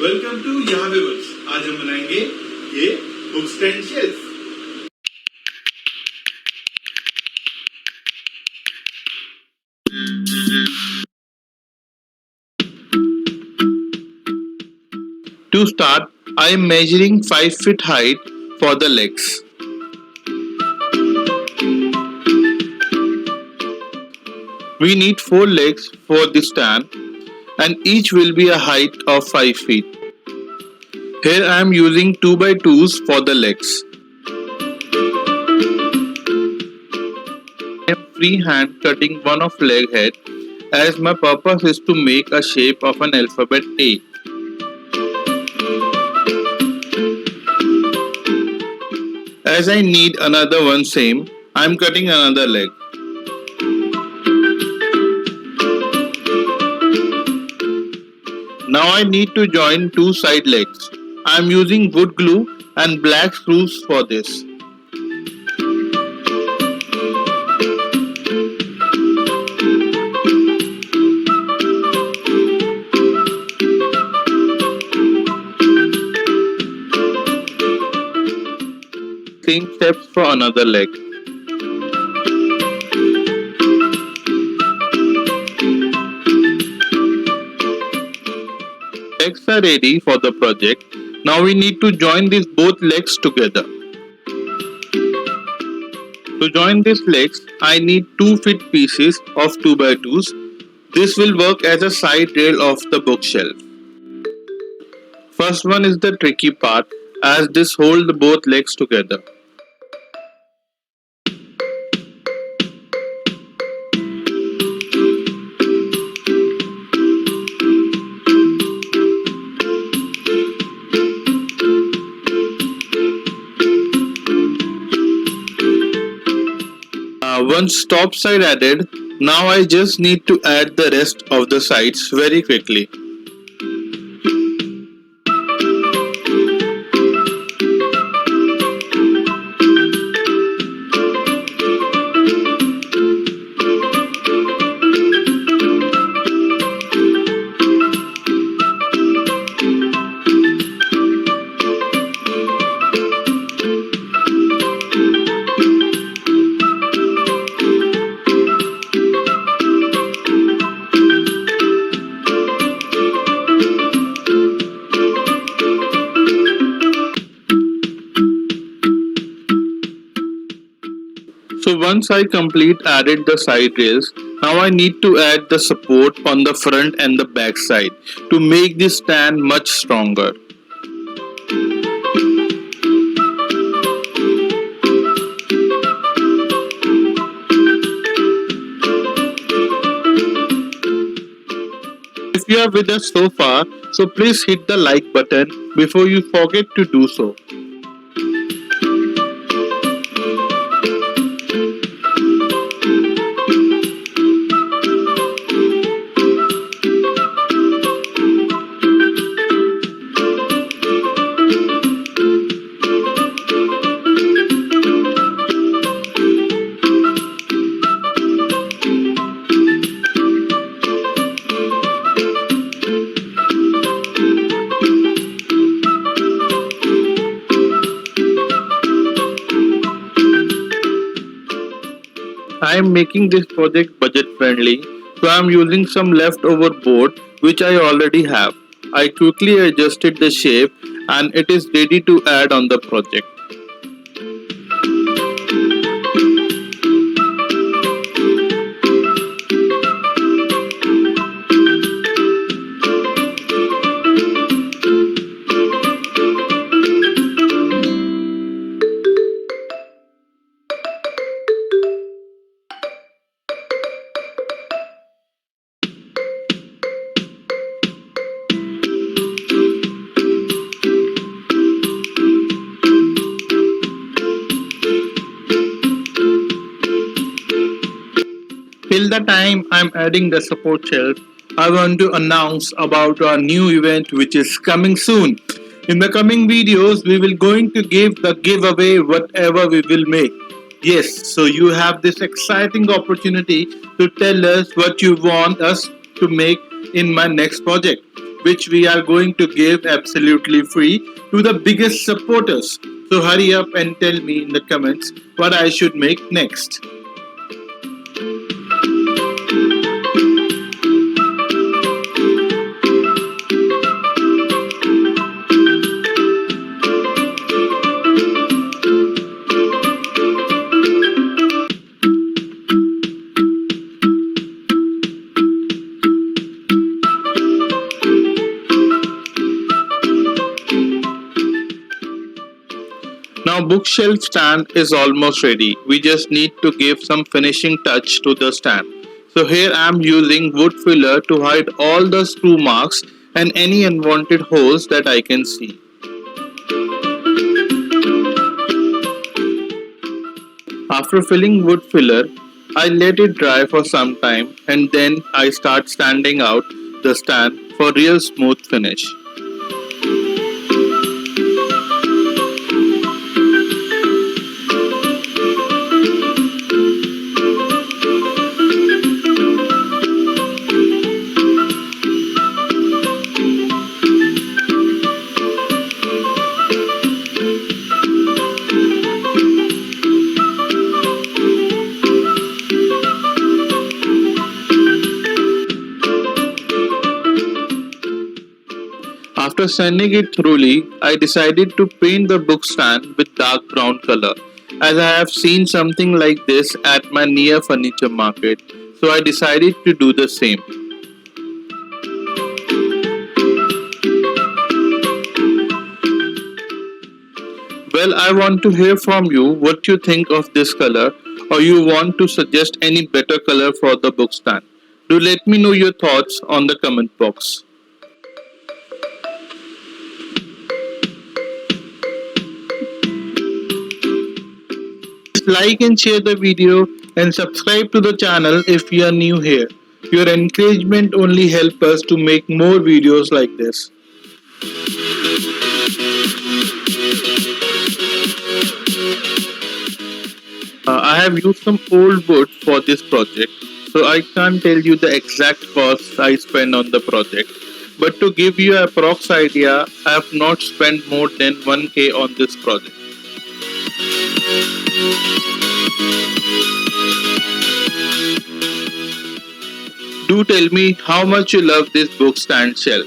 Welcome to Yahweh Woods। आज हम बनाएंगे ये book stand shelf. To start, I am measuring 5 feet height for the legs. We need 4 legs for the stand and each will be a height of 5 feet. Here I am using 2x2s for the legs. I am freehand cutting one of leg head as my purpose is to make a shape of an alphabet A. As I need another one same, I am cutting another leg. Now I need to join two side legs. I am using wood glue and black screws for this. Same steps for another leg. Legs are ready for the project. Now we need to join these both legs together. To join these legs, I need 2 feet pieces of 2x2s. This will work as a side rail of the bookshelf. First one is the tricky part as this holds both legs together. Once top side added, now I just need to add the rest of the sides very quickly. So once I added the side rails, now I need to add the support on the front and the back side to make this stand much stronger. If you are with us so far, so please hit the like button before you forget to do so. I am making this project budget friendly, so I am using some leftover board which I already have. I quickly adjusted the shape and it is ready to add on the project. Till the time I'm adding the support shelf, I want to announce about our new event which is coming soon. In the coming videos, we will going to give the giveaway whatever we will make. Yes, so you have this exciting opportunity to tell us what you want us to make in my next project. which we are going to give absolutely free to the biggest supporters. So hurry up and tell me in the comments what I should make next. Now bookshelf stand is almost ready. We just need to give some finishing touch to the stand. So here I am using wood filler to hide all the screw marks and any unwanted holes that I can see. After filling wood filler, I let it dry for some time and then I start sanding out the stand for real smooth finish. After sanding it thoroughly, I decided to paint the book stand with dark brown color, as I have seen something like this at my near furniture market, so I decided to do the same. Well, I want to hear from you what you think of this color, or you want to suggest any better color for the book stand. Do let me know your thoughts on the comment box. Like and share the video and subscribe to the channel if you are new here. Your encouragement only helps us to make more videos like this. I have used some old wood for this project, so I can't tell you the exact cost I spent on the project. But to give you an approx idea, I have not spent more than 1k on this project. Do tell me how much you love this book stand shelf.